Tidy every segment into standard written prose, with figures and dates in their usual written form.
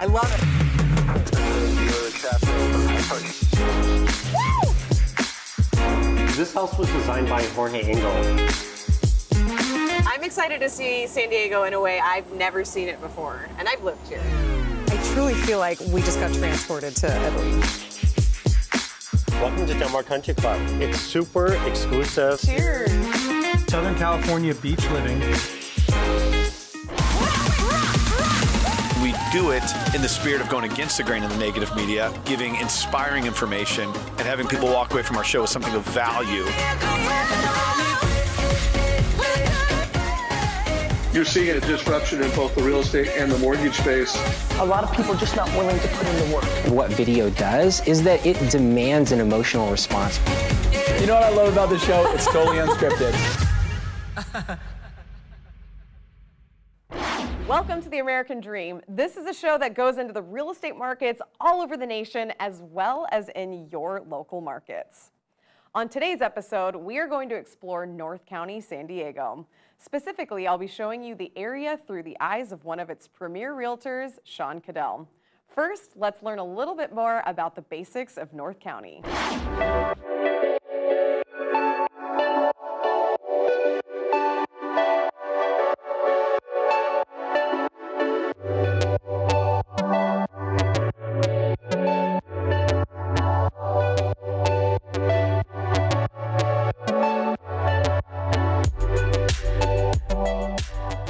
I love it. This house was designed by Jorge Engel. I'm excited to see San Diego in a way I've never seen it before, and I've lived here. I truly feel like we just got transported to Italy. Welcome to Del Mar Country Club. It's super exclusive. Cheers. Southern California beach living. We do it in the spirit of going against the grain of the negative media, giving inspiring information, and having people walk away from our show with something of value. You're seeing a disruption in both the real estate and the mortgage space. A lot of people are just not willing to put in the work. What video does is that it demands an emotional response. You know what I love about the show? It's totally unscripted. Welcome to the American Dream. This is a show that goes into the real estate markets all over the nation as well as in your local markets. On today's episode, we are going to explore North County, San Diego. Specifically, I'll be showing you the area through the eyes of one of its premier realtors, Sean Caddell. First, let's learn a little bit more about the basics of North County.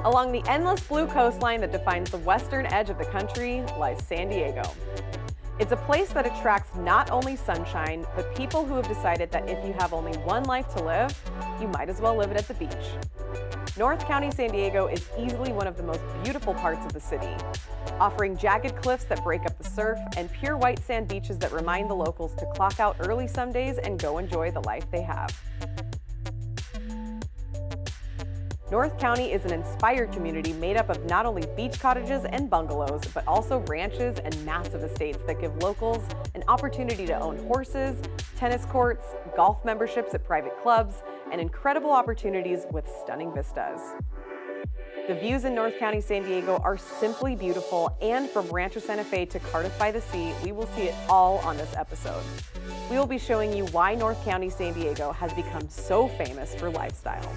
Along the endless blue coastline that defines the western edge of the country lies San Diego. It's a place that attracts not only sunshine, but people who have decided that if you have only one life to live, you might as well live it at the beach. North County, San Diego is easily one of the most beautiful parts of the city, offering jagged cliffs that break up the surf and pure white sand beaches that remind the locals to clock out early some days and go enjoy the life they have. North County is an inspired community made up of not only beach cottages and bungalows, but also ranches and massive estates that give locals an opportunity to own horses, tennis courts, golf memberships at private clubs, and incredible opportunities with stunning vistas. The views in North County, San Diego are simply beautiful, and from Rancho Santa Fe to Cardiff by the Sea, we will see it all on this episode. We will be showing you why North County, San Diego has become so famous for lifestyle.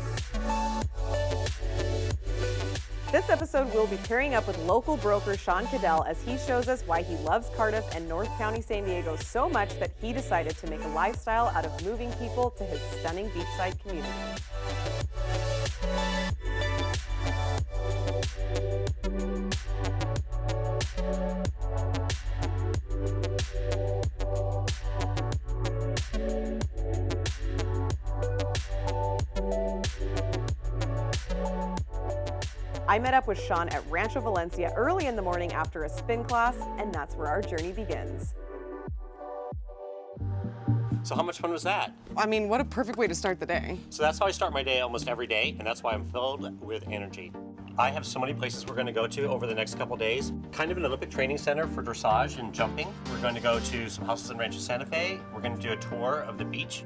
This episode, we'll be pairing up with local broker Sean Caddell as he shows us why he loves Cardiff and North County, San Diego so much that he decided to make a lifestyle out of moving people to his stunning beachside community. I met up with Sean at Rancho Valencia early in the morning after a spin class, and that's where our journey begins. So how much fun was that? I mean, what a perfect way to start the day. So that's how I start my day almost every day, and that's why I'm filled with energy. I have so many places we're going to go to over the next couple days. Kind of an Olympic training center for dressage and jumping. We're going to go to some houses in Rancho Santa Fe. We're going to do a tour of the beach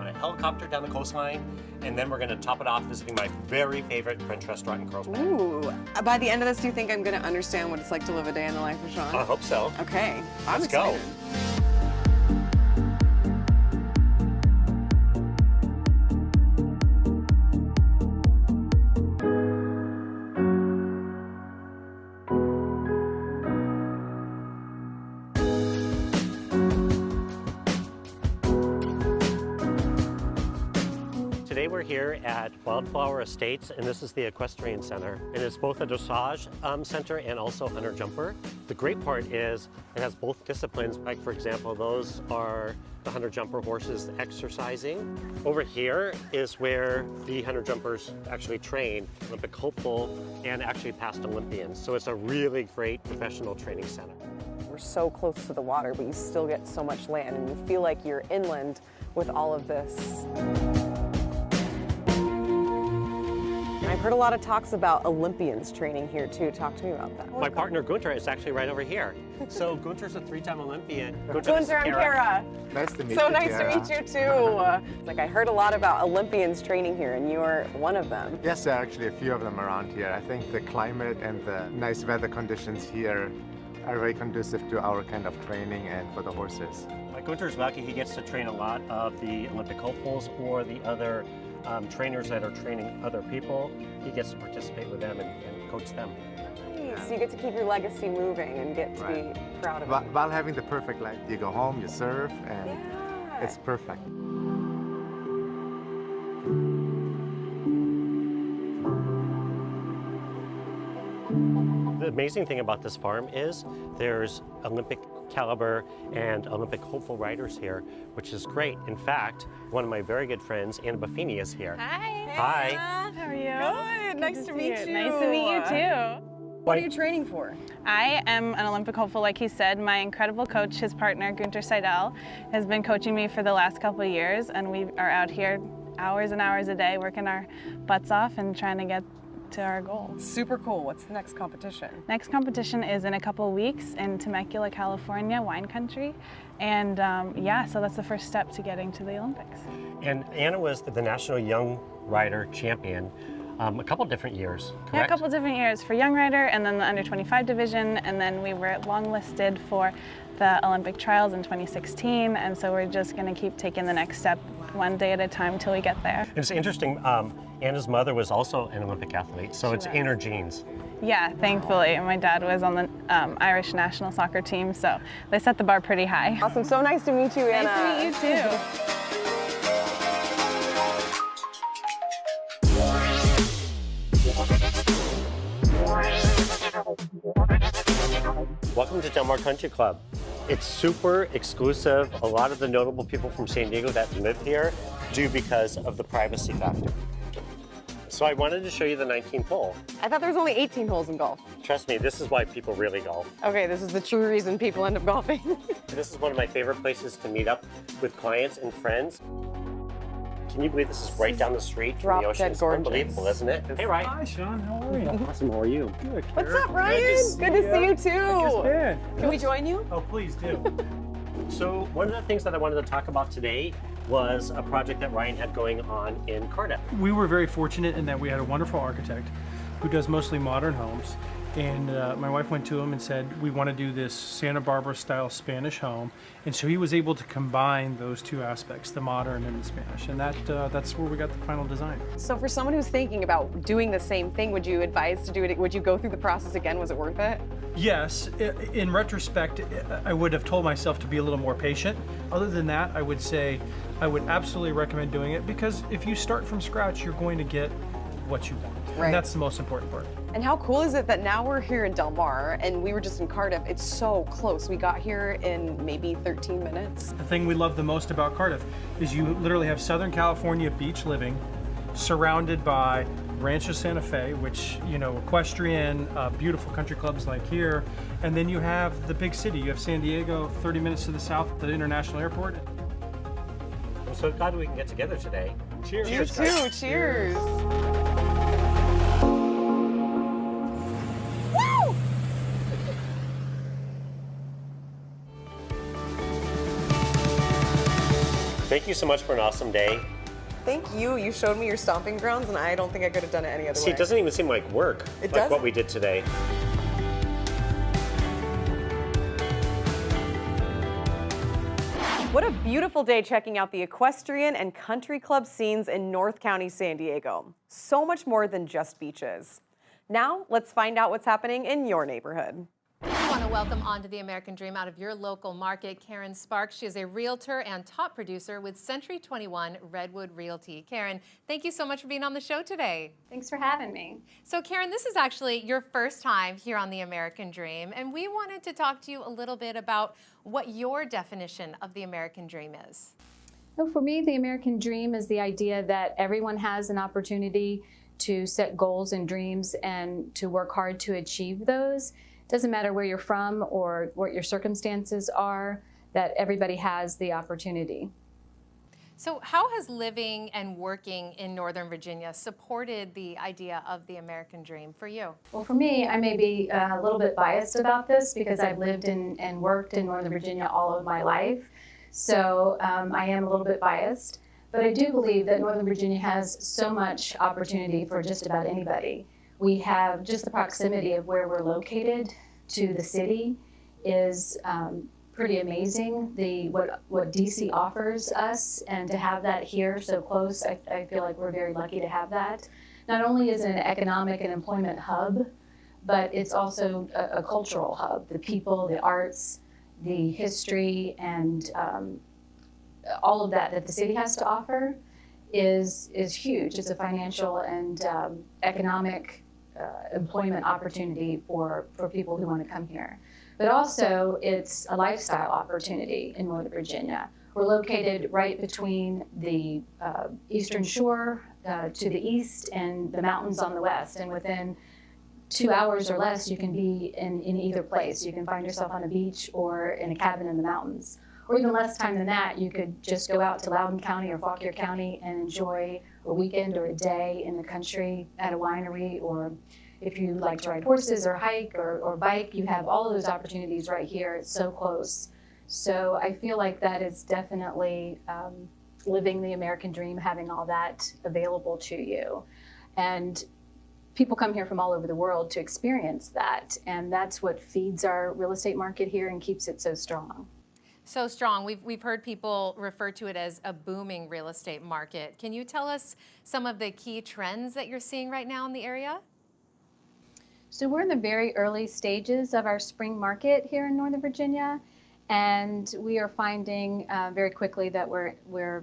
on a helicopter down the coastline, and then we're going to top it off visiting my very favorite French restaurant in Carlsbad. Ooh, by the end of this, do you think I'm going to understand what it's like to live a day in the life of Sean? I hope so. Okay, I'm Let's go. excited. Today we're here at Wildflower Estates, and this is the Equestrian Center. And it's both a dressage center and also hunter jumper. The great part is it has both disciplines. Like for example, those are the hunter jumper horses exercising. Over here is where the hunter jumpers actually train, Olympic hopeful and actually past Olympians. So it's a really great professional training center. We're so close to the water, but you still get so much land, and you feel like you're inland with all of this. I I've heard a lot of talks about Olympians training here too. Talk to me about that. My partner Guenter is actually right over here. So Guenter's a 3-time Olympian. Guenter and Kara. Nice to meet So you. nice to meet you too. Like I heard a lot about Olympians training here, and you're one of them. Yes, there are actually a few of them around here. I think the climate and the nice weather conditions here are very conducive to our kind of training and for the horses. Guenter's lucky he gets to train a lot of the Olympic hopefuls or the other trainers that are training other people. He gets to participate with them and coach them. Nice. So you get to keep your legacy moving and get to be proud of it. While having the perfect life. You go home, you serve, and it's perfect. The amazing thing about this farm is there's Olympic caliber and Olympic hopeful riders here, which is great. In fact, one of my very good friends, Anna Buffini, is here. Hi. Hi. How are you? Good. Nice to meet you. Nice to meet you too. What are you training for? I am an Olympic hopeful, like he said. My incredible coach, his partner, Guenter Seidel, has been coaching me for the last couple of years, and we are out here hours and hours a day working our butts off and trying to get to our goal. Super cool. What's the next competition? Next competition is in a couple of weeks in Temecula, California, wine country. And yeah, so that's the first step to getting to the Olympics. And Anna was the National Young Rider Champion a couple different years, correct? Yeah, a couple different years for Young Rider and then the under 25 division, and then we were longlisted for the Olympic trials in 2016, and so we're just going to keep taking the next step one day at a time till we get there. It's interesting, Anna's mother was also an Olympic athlete, so it's in her genes. Yeah, thankfully. My dad was on the Irish national soccer team, so they set the bar pretty high. Awesome. So nice to meet you, Anna. Nice to meet you too. Welcome to Del Mar Country Club. It's super exclusive. A lot of the notable people from San Diego that live here do because of the privacy factor. So I wanted to show you the 19th hole. I thought there was only 18 holes in golf. Trust me, this is why people really golf. Okay, this is the true reason people end up golfing. This is one of my favorite places to meet up with clients and friends. Can you believe this is right down the street from the ocean? It's unbelievable, isn't it? Hey, Ryan. Hi, Sean. How are you? Awesome. How are you? Good. What's up, Ryan? Good to see you too. Can we join you? Oh, please do. So one of the things that I wanted to talk about today was a project that Ryan had going on in Caddell. We were very fortunate in that we had a wonderful architect who does mostly modern homes. And my wife went to him and said, we want to do this Santa Barbara style Spanish home. And so he was able to combine those two aspects, the modern and the Spanish. And that's where we got the final design. So for someone who's thinking about doing the same thing, would you advise to do it? Would you go through the process again? Was it worth it? Yes. In retrospect, I would have told myself to be a little more patient. Other than that, I would say I would absolutely recommend doing it, because if you start from scratch, you're going to get what you want. Right. And that's the most important part. And how cool is it that now we're here in Del Mar and we were just in Cardiff? It's so close. We got here in maybe 13 minutes. The thing we love the most about Cardiff is you literally have Southern California beach living surrounded by Rancho Santa Fe, which, you know, equestrian, beautiful country clubs like here. And then you have the big city. You have San Diego, 30 minutes to the south, the international airport. I'm so glad we can get together today. Cheers. You too. Cheers. Thank you so much for an awesome day. Thank you. You showed me your stomping grounds, and I don't think I could have done it any other way. See, it doesn't even seem like work, It like doesn't? what we did today. What a beautiful day checking out the equestrian and country club scenes in North County, San Diego. So much more than just beaches. Now, let's find out what's happening in your neighborhood. We want to welcome onto the American Dream out of your local market, Karen Sparks. She is a realtor and top producer with Century 21 Redwood Realty. Karen, thank you so much for being on the show today. Thanks for having me. So Karen, this is actually your first time here on the American Dream, and we wanted to talk to you a little bit about what your definition of the American Dream is. Well, for me, the American Dream is the idea that everyone has an opportunity to set goals and dreams and to work hard to achieve those. Doesn't matter where you're from or what your circumstances are, that everybody has the opportunity. So how has living and working in Northern Virginia supported the idea of the American dream for you? Well, for me, I may be a little bit biased about this because I've lived and worked in Northern Virginia all of my life. So I am a little bit biased. But I do believe that Northern Virginia has so much opportunity for just about anybody. We have just the proximity of where we're located to the city is pretty amazing. What DC offers us, and to have that here so close, I feel like we're very lucky to have that. Not only is it an economic and employment hub, but it's also a cultural hub. The people, the arts, the history, and all of that the city has to offer is huge. It's a financial and economic employment opportunity for people who want to come here. But also it's a lifestyle opportunity in Northern Virginia. We're located right between the Eastern Shore to the east and the mountains on the west. And within 2 hours or less, you can be in either place. You can find yourself on a beach or in a cabin in the mountains. Or even less time than that, you could just go out to Loudoun County or Fauquier County and enjoy a weekend or a day in the country at a winery, or if you like to ride horses or hike or bike, you have all of those opportunities right here. It's so close. So I feel like that is definitely living the American dream, having all that available to you. And people come here from all over the world to experience that. And that's what feeds our real estate market here and keeps it so strong. So strong. We've heard people refer to it as a booming real estate market. Can you tell us some of the key trends that you're seeing right now in the area? So we're in the very early stages of our spring market here in Northern Virginia, and we are finding very quickly that we're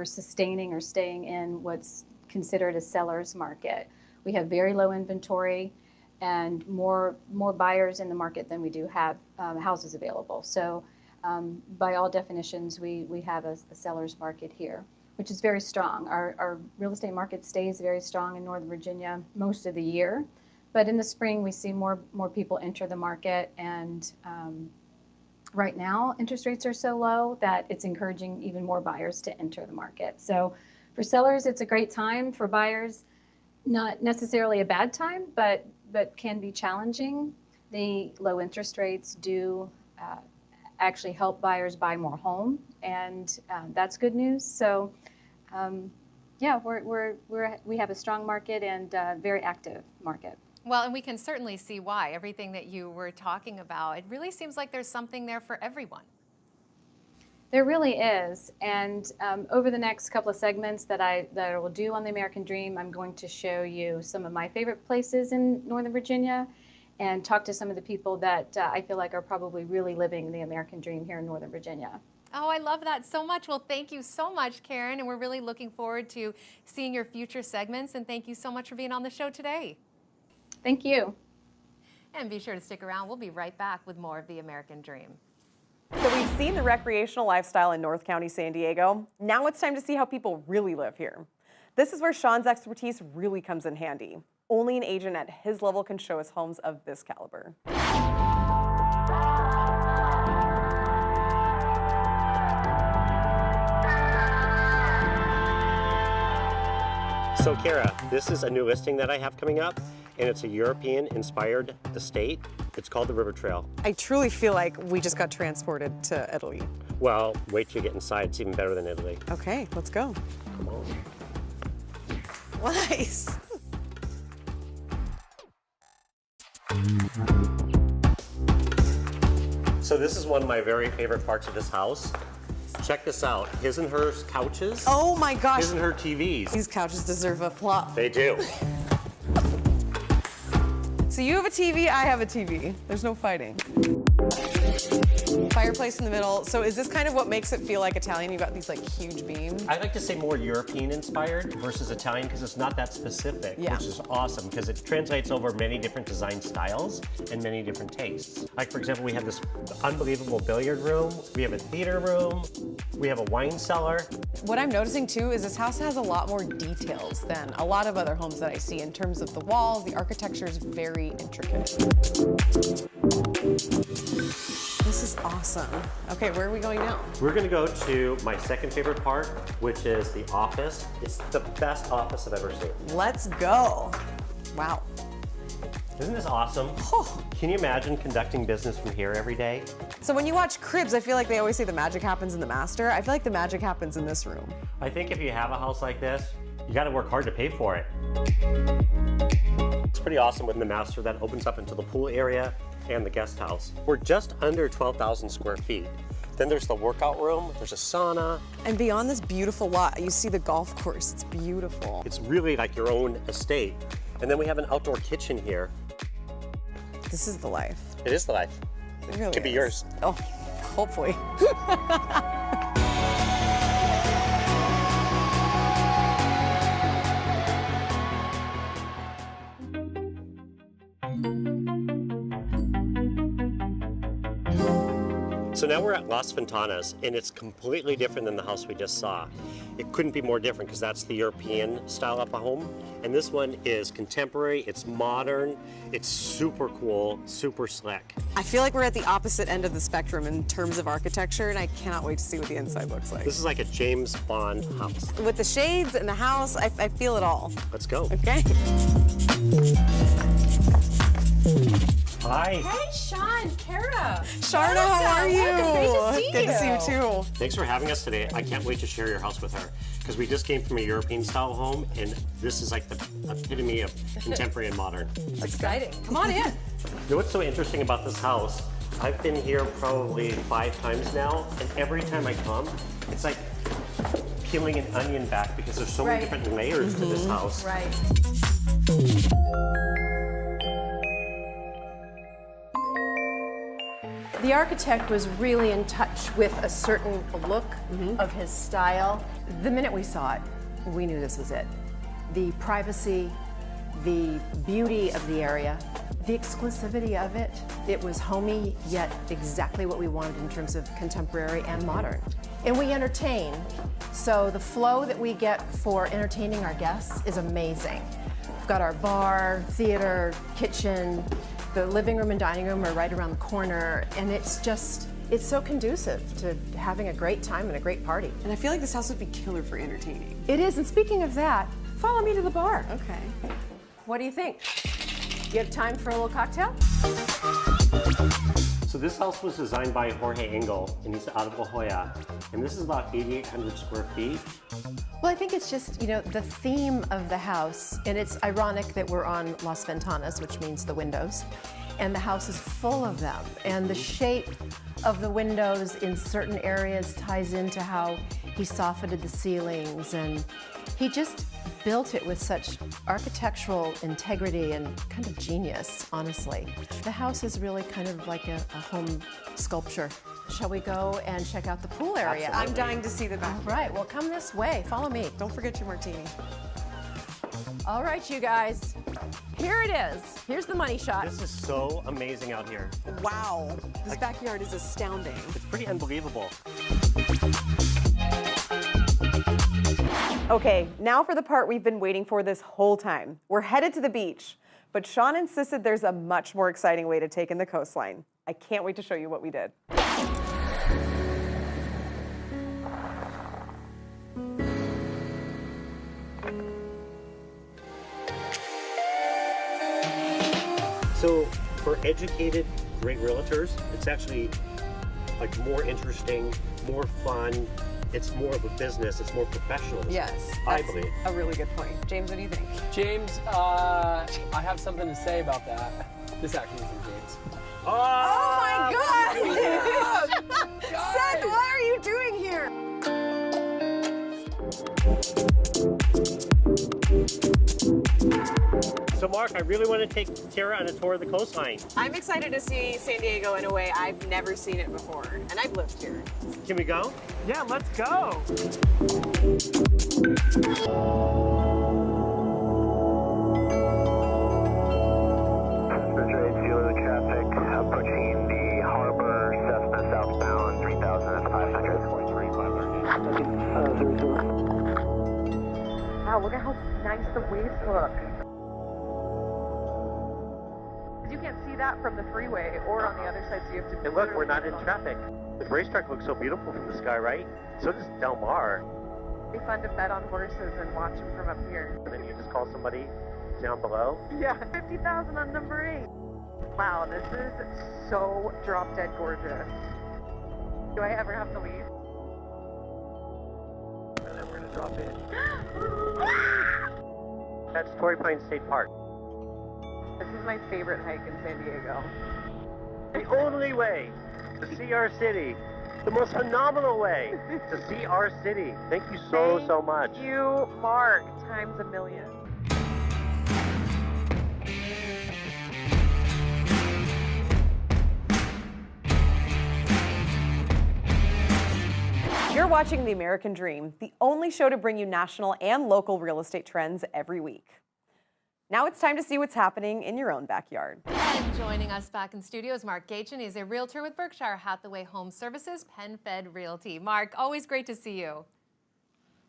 sustaining or staying in what's considered a seller's market. We have very low inventory and more buyers in the market than we do have houses available. So by all definitions, we have a seller's market here, which is very strong. Our real estate market stays very strong in Northern Virginia most of the year, but in the spring we see more people enter the market, and right now interest rates are so low that it's encouraging even more buyers to enter the market. So for sellers, it's a great time. For buyers, not necessarily a bad time, but can be challenging. The low interest rates do actually help buyers buy more home, and that's good news. So yeah, we have a strong market and very active market. Well, and we can certainly see why. Everything that you were talking about, it really seems like there's something there for everyone. There really is, and over the next couple of segments that I will do on the American Dream, I'm going to show you some of my favorite places in Northern Virginia and talk to some of the people that I feel like are probably really living the American dream here in Northern Virginia. Oh, I love that so much. Well, thank you so much, Karen, and we're really looking forward to seeing your future segments, and thank you so much for being on the show today. Thank you. And be sure to stick around. We'll be right back with more of the American Dream. So we've seen the recreational lifestyle in North County, San Diego. Now it's time to see how people really live here. This is where Sean's expertise really comes in handy. Only an agent at his level can show us homes of this caliber. So Kara, this is a new listing that I have coming up, and it's a European-inspired estate. It's called the River Trail. I truly feel like we just got transported to Italy. Well, wait till you get inside. It's even better than Italy. Okay, let's go. Come on. Nice. So this is one of my very favorite parts of this house. Check this out. His and her couches. Oh my gosh. His and her TVs. These couches deserve a flop. They do. So you have a TV, I have a TV. There's no fighting. Fireplace in the middle. So is this kind of what makes it feel like Italian? You've got these like huge beams. I like to say more European inspired versus Italian because it's not that specific, which is awesome because it translates over many different design styles and many different tastes. Like for example, we have this unbelievable billiard room, we have a theater room, we have a wine cellar. What I'm noticing too is this house has a lot more details than a lot of other homes that I see in terms of the walls. The architecture is very intricate. This is awesome. Okay, where are we going now? We're gonna go to my second favorite part, which is the office. It's the best office I've ever seen. Let's go. Wow. Isn't this awesome? Oh. Can you imagine conducting business from here every day? So when you watch Cribs, I feel like they always say the magic happens in the master. I feel like the magic happens in this room. I think if you have a house like this, you gotta work hard to pay for it. It's pretty awesome with the master that opens up into the pool area and the guest house. We're just under 12,000 square feet. Then there's the workout room, there's a sauna. And beyond this beautiful lot, you see the golf course. It's beautiful. It's really like your own estate. And then we have an outdoor kitchen here. This is the life. It is the life. It really could be is. yours. Oh, hopefully. So now we're at Las Ventanas, and it's completely different than the house we just saw. It couldn't be more different because that's the European style of a home. And this one is contemporary, it's modern, it's super cool, super slick. I feel like we're at the opposite end of the spectrum in terms of architecture, and I cannot wait to see what the inside looks like. This is like a James Bond house. With the shades and the house, I feel it all. Let's go. Okay. Hi. Hey, Sean, Kara. Charna, how are you? Great to see Good to see you too. Thanks for having us today. I can't wait to share your house with her because we just came from a European style home, and this is like the epitome of contemporary and modern. It's exciting. Come on in. You know what's so interesting about this house? I've been here probably 5 times now, and every time I come, it's like peeling an onion back because there's so many different layers to this house. Right. The architect was really in touch with a certain look of his style. The minute we saw it, we knew this was it. The privacy, the beauty of the area, the exclusivity of it. It was homey, yet exactly what we wanted in terms of contemporary and modern. And we entertain, so the flow that we get for entertaining our guests is amazing. We've got our bar, theater, kitchen, the living room and dining room are right around the corner, and it's so conducive to having a great time and a great party. And I feel like this house would be killer for entertaining. It is, and speaking of that, follow me to the bar. Okay. What do you think? You have time for a little cocktail? So this house was designed by Jorge Engel, and he's out of La Jolla. And this is about 8,800 square feet. Well, I think it's just, you know, the theme of the house, and it's ironic that we're on Las Ventanas, which means the windows, and the house is full of them. And the shape of the windows in certain areas ties into how he softened the ceilings, and he just built it with such architectural integrity and kind of genius, honestly. The house is really kind of like a home sculpture. Shall we go and check out the pool area? I'm dying to see the back. All right, well, come this way. Follow me. Don't forget your martini. All right, you guys. Here it is. Here's the money shot. This is so amazing out here. Wow. This backyard is astounding. It's pretty unbelievable. Okay, now for the part we've been waiting for this whole time. We're headed to the beach, but Sean insisted there's a much more exciting way to take in the coastline. I can't wait to show you what we did. So for educated, great realtors, it's actually like more interesting, more fun. It's more of a business, it's more professional. Yes, I that's believe. a really good point. James, what do you think? James, I have something to say about that. This actually isn't James. Oh my God! Seth, what are you doing here? So Mark, I really want to take Tara on a tour of the coastline. I'm excited to see San Diego in a way I've never seen it before, and I've lived here. Can we go? Yeah, let's go. Traffic approaching the harbor, Cessna southbound, 3,500. Wow, look at how nice the waves look. As you can't see that from the freeway or on the other side, so you have to. And look, we're not in traffic. The racetrack looks so beautiful from the sky, right? So does Del Mar. It'd be fun to bet on horses and watch them from up here. And then you just call somebody down below. Yeah, 50,000 on number 8. Wow, this is so drop dead gorgeous. Do I ever have to leave? And then we're gonna drop in. That's Torrey Pines State Park. This is my favorite hike in San Diego. The only way to see our city, the most phenomenal way to see our city. Thank you so much. Thank you, Mark, times a million. You're watching The American Dream, the only show to bring you national and local real estate trends every week. Now it's time to see what's happening in your own backyard. And joining us back in studio is Mark Gaetjen. He's a realtor with Berkshire Hathaway Home Services, PenFed Realty. Mark, always great to see you.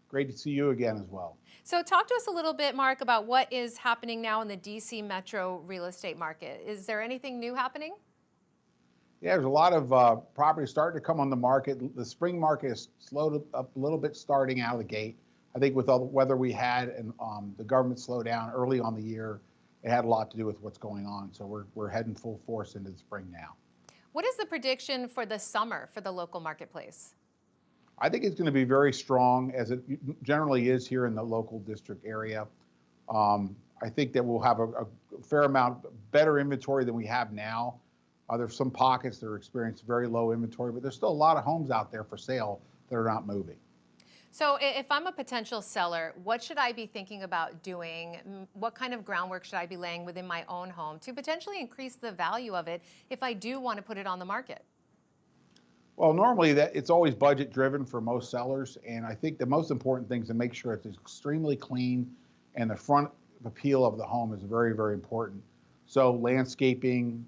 Great to see you again as well. So talk to us a little bit, Mark, about what is happening now in the DC metro real estate market. Is there anything new happening? Yeah, there's a lot of properties starting to come on the market. The spring market is slowed up a little bit starting out of the gate. I think with all the weather we had and the government slowdown early on the year, it had a lot to do with what's going on. So we're heading full force into the spring now. What is the prediction for the summer for the local marketplace? I think it's going to be very strong, as it generally is here in the local district area. I think that we'll have a fair amount better inventory than we have now. There's some pockets that are experiencing very low inventory, but there's still a lot of homes out there for sale that are not moving. So if I'm a potential seller, what should I be thinking about doing? What kind of groundwork should I be laying within my own home to potentially increase the value of it if I do want to put it on the market? Well, normally it's always budget driven for most sellers, and I think the most important thing is to make sure it's extremely clean and the front appeal of the home is very, very important. So landscaping,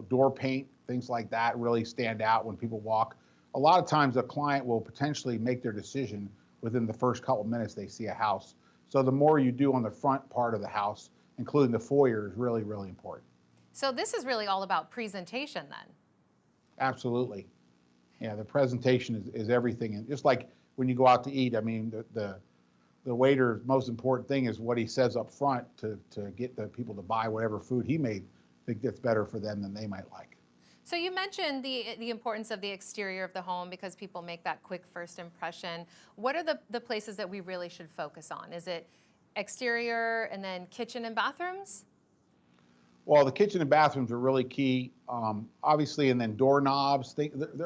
door paint, things like that really stand out when people walk. A lot of times a client will potentially make their decision within the first couple minutes they see a house. So the more you do on the front part of the house, including the foyer, is really, really important. So this is really all about presentation then? Absolutely. Yeah, the presentation is everything. And just like when you go out to eat, I mean, the waiter's most important thing is what he says up front to get the people to buy whatever food he may think that's better for them than they might like. So you mentioned the importance of the exterior of the home because people make that quick first impression. What are the places that we really should focus on? Is it exterior and then kitchen and bathrooms? Well, the kitchen and bathrooms are really key, obviously, and then doorknobs.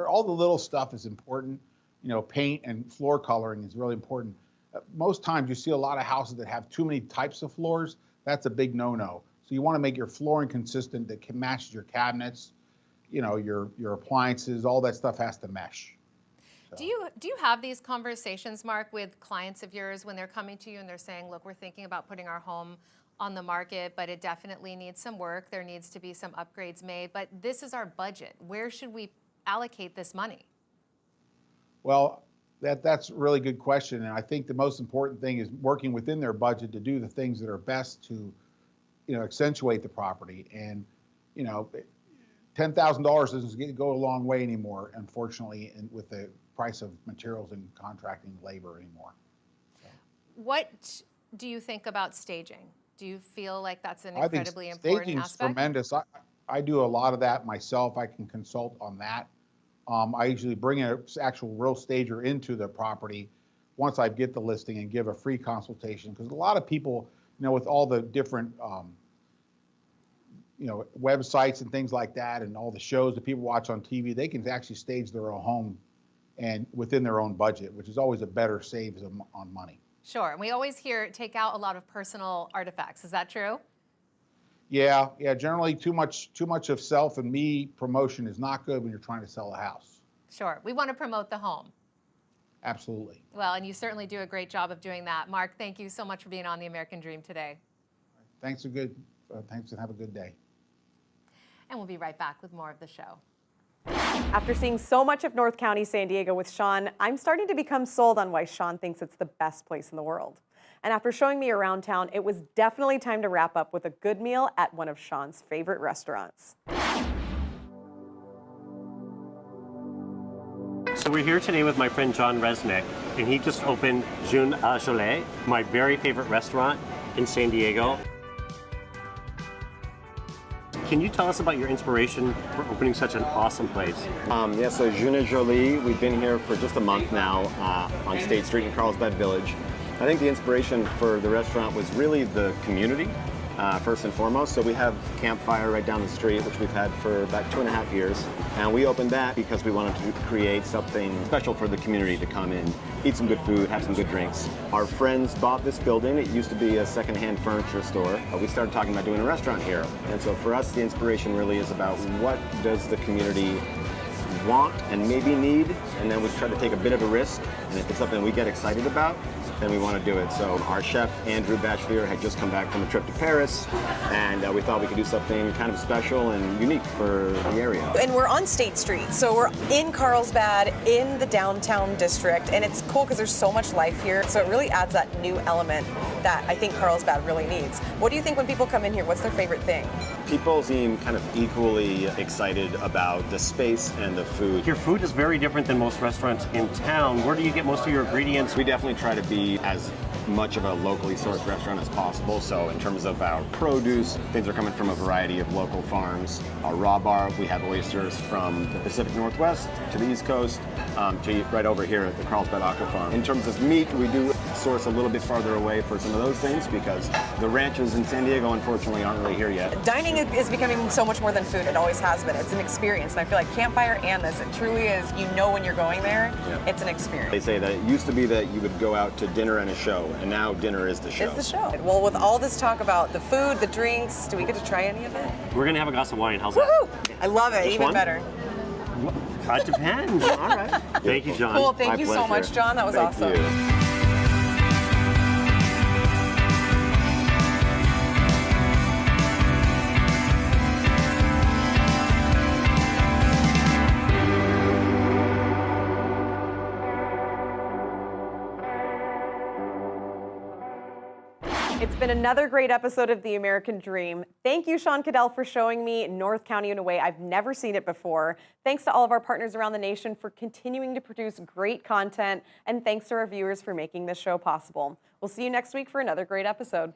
All the little stuff is important. Paint and floor coloring is really important. Most times you see a lot of houses that have too many types of floors. That's a big no-no. So you want to make your flooring consistent that can match your cabinets, your appliances, all that stuff has to mesh. So. Do you have these conversations, Mark, with clients of yours when they're coming to you and they're saying, look, we're thinking about putting our home on the market, but it definitely needs some work. There needs to be some upgrades made, but this is our budget. Where should we allocate this money? Well, that's a really good question. And I think the most important thing is working within their budget to do the things that are best to, accentuate the property. And, $10,000 doesn't go a long way anymore, unfortunately, with the price of materials and contracting labor anymore. So. What do you think about staging? Do you feel like that's an incredibly important aspect? Staging's tremendous. I do a lot of that myself. I can consult on that. I usually bring an actual real stager into the property once I get the listing and give a free consultation, because a lot of people, with all the different websites and things like that and all the shows that people watch on TV, they can actually stage their own home and within their own budget, which is always a better saves on money. Sure. And we always hear take out a lot of personal artifacts. Is that true? Yeah. Generally, too much of self and me promotion is not good when you're trying to sell a house. Sure. We want to promote the home. Absolutely. Well, and you certainly do a great job of doing that. Mark, thank you so much for being on The American Dream today. Thanks and have a good day. And we'll be right back with more of the show. After seeing so much of North County, San Diego with Sean, I'm starting to become sold on why Sean thinks it's the best place in the world. And after showing me around town, it was definitely time to wrap up with a good meal at one of Sean's favorite restaurants. So we're here today with my friend John Resnick, and he just opened June à Jolie, my very favorite restaurant in San Diego. Can you tell us about your inspiration for opening such an awesome place? Yeah, so June à Jolie, we've been here for just a month now on State Street in Carlsbad Village. I think the inspiration for the restaurant was really the community, first and foremost. So we have Campfire right down the street, which we've had for about 2.5 years. And we opened that because we wanted to create something special for the community to come in, eat some good food, have some good drinks. Our friends bought this building. It used to be a secondhand furniture store. We started talking about doing a restaurant here. And so for us, the inspiration really is about what does the community want and maybe need, and then we try to take a bit of a risk. And if it's something we get excited about, then we want to do it. So our chef, Andrew Bachelier, had just come back from a trip to Paris, and we thought we could do something kind of special and unique for the area. And we're on State Street, so we're in Carlsbad, in the downtown district, and it's cool because there's so much life here, so it really adds that new element that I think Carlsbad really needs. What do you think when people come in here? What's their favorite thing? People seem kind of equally excited about the space and the food. Your food is very different than most restaurants in town. Where do you get most of your ingredients? We definitely try to be as much of a locally sourced restaurant as possible. So in terms of our produce, things are coming from a variety of local farms. Our raw bar, we have oysters from the Pacific Northwest to the East Coast to right over here at the Carlsbad Aqua Farm. In terms of meat, we do source a little bit farther away for some of those things because the ranches in San Diego, unfortunately, aren't really here yet. Dining is becoming so much more than food. It always has been. It's an experience, and I feel like Campfire and this, it truly is. You know when you're going there, it's an experience. They say that it used to be that you would go out to dinner and a show, and now dinner is the show. It's the show. Well, with all this talk about the food, the drinks, do we get to try any of it? We're gonna have a glass of wine. How's Woohoo! that? I love it. Just Even one? better. It depends. All right. Thank you, John. Cool. Thank you so much, John. That was awesome. It's been another great episode of The American Dream. Thank you, Sean Caddell, for showing me North County in a way I've never seen it before. Thanks to all of our partners around the nation for continuing to produce great content, and thanks to our viewers for making this show possible. We'll see you next week for another great episode.